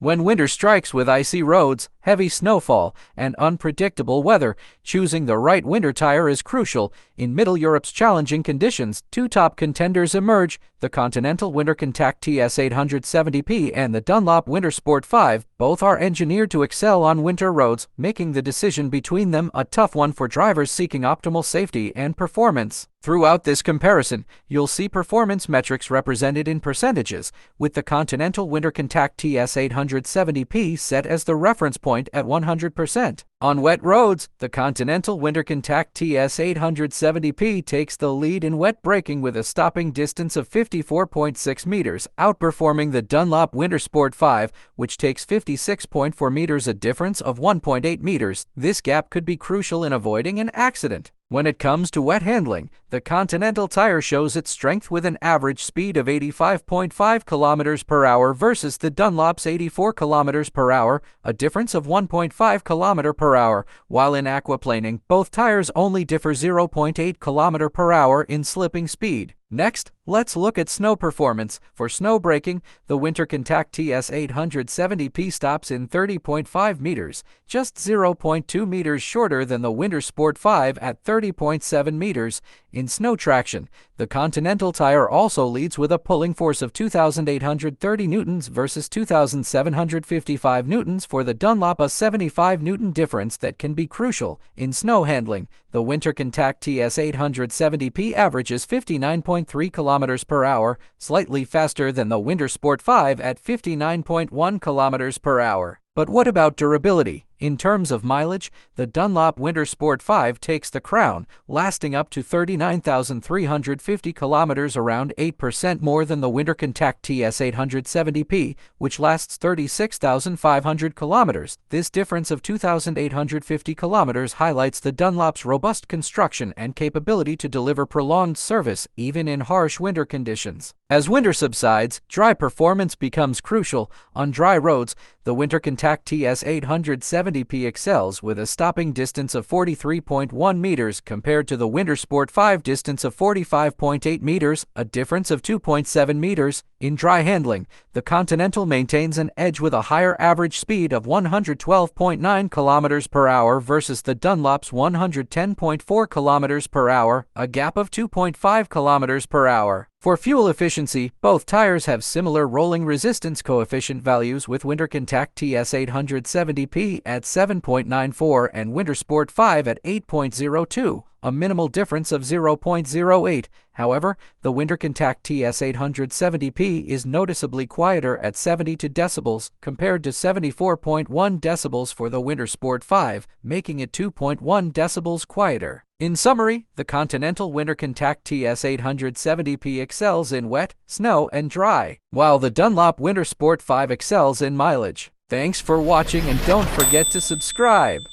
When winter strikes with icy roads, heavy snowfall, and unpredictable weather, choosing the right winter tire is crucial. In Middle Europe's challenging conditions, two top contenders emerge: the Continental WinterContact TS 870p and the Dunlop Winter Sport 5. Both are engineered to excel on winter roads, making the decision between them a tough one for drivers seeking optimal safety and performance. Throughout this comparison, you'll see performance metrics represented in percentages, with the Continental WinterContact TS 870p set as the reference point at 100%. On wet roads, the Continental WinterContact TS 870p takes the lead in wet braking with a stopping distance of 54.6 meters, outperforming the Dunlop Winter Sport 5, which takes 56.4 meters, a difference of 1.8 meters. This gap could be crucial in avoiding an accident. When it comes to wet handling, the Continental tire shows its strength with an average speed of 85.5 kilometers per hour versus the Dunlop's 84 kilometers per hour, a difference of 1.5 kilometer per hour, while in aquaplaning, both tires only differ 0.8 kilometer per hour in slipping speed. Next, let's look at snow performance. For snow braking, the WinterContact TS 870p stops in 30.5 meters, just 0.2 meters shorter than the Winter Sport 5 at 30.7 meters. In snow traction, the Continental tire also leads with a pulling force of 2,830 newtons versus 2,755 newtons for the Dunlop, a 75 newton difference that can be crucial. In snow handling, the WinterContact TS 870p averages 59.3 kilometers per hour, slightly faster than the Winter Sport 5 at 59.1 kilometers per hour. But what about durability? In terms of mileage, the Dunlop Winter Sport 5 takes the crown, lasting up to 39,350 kilometers, around 8% more than the WinterContact TS 870p, which lasts 36,500 kilometers. This difference of 2,850 kilometers highlights the Dunlop's robust construction and capability to deliver prolonged service even in harsh winter conditions. As winter subsides, dry performance becomes crucial. On dry roads, the WinterContact TS 870p excels with a stopping distance of 43.1 meters compared to the Winter Sport 5 distance of 45.8 meters, a difference of 2.7 meters. In dry handling, the Continental maintains an edge with a higher average speed of 112.9 kilometers per hour versus the Dunlop's 110.4 kilometers per hour, a gap of 2.5 kilometers per hour. For fuel efficiency, both tires have similar rolling resistance coefficient values, with WinterContact TS 870p at 7.94 and Winter Sport 5 at 8.02, a minimal difference of 0.08. However, the WinterContact TS 870p is noticeably quieter at 72 decibels compared to 74.1 decibels for the Winter Sport 5, making it 2.1 decibels quieter. In summary, the Continental WinterContact TS 870p excels in wet, snow, and dry, while the Dunlop Winter Sport 5 excels in mileage. Thanks for watching, and don't forget to subscribe.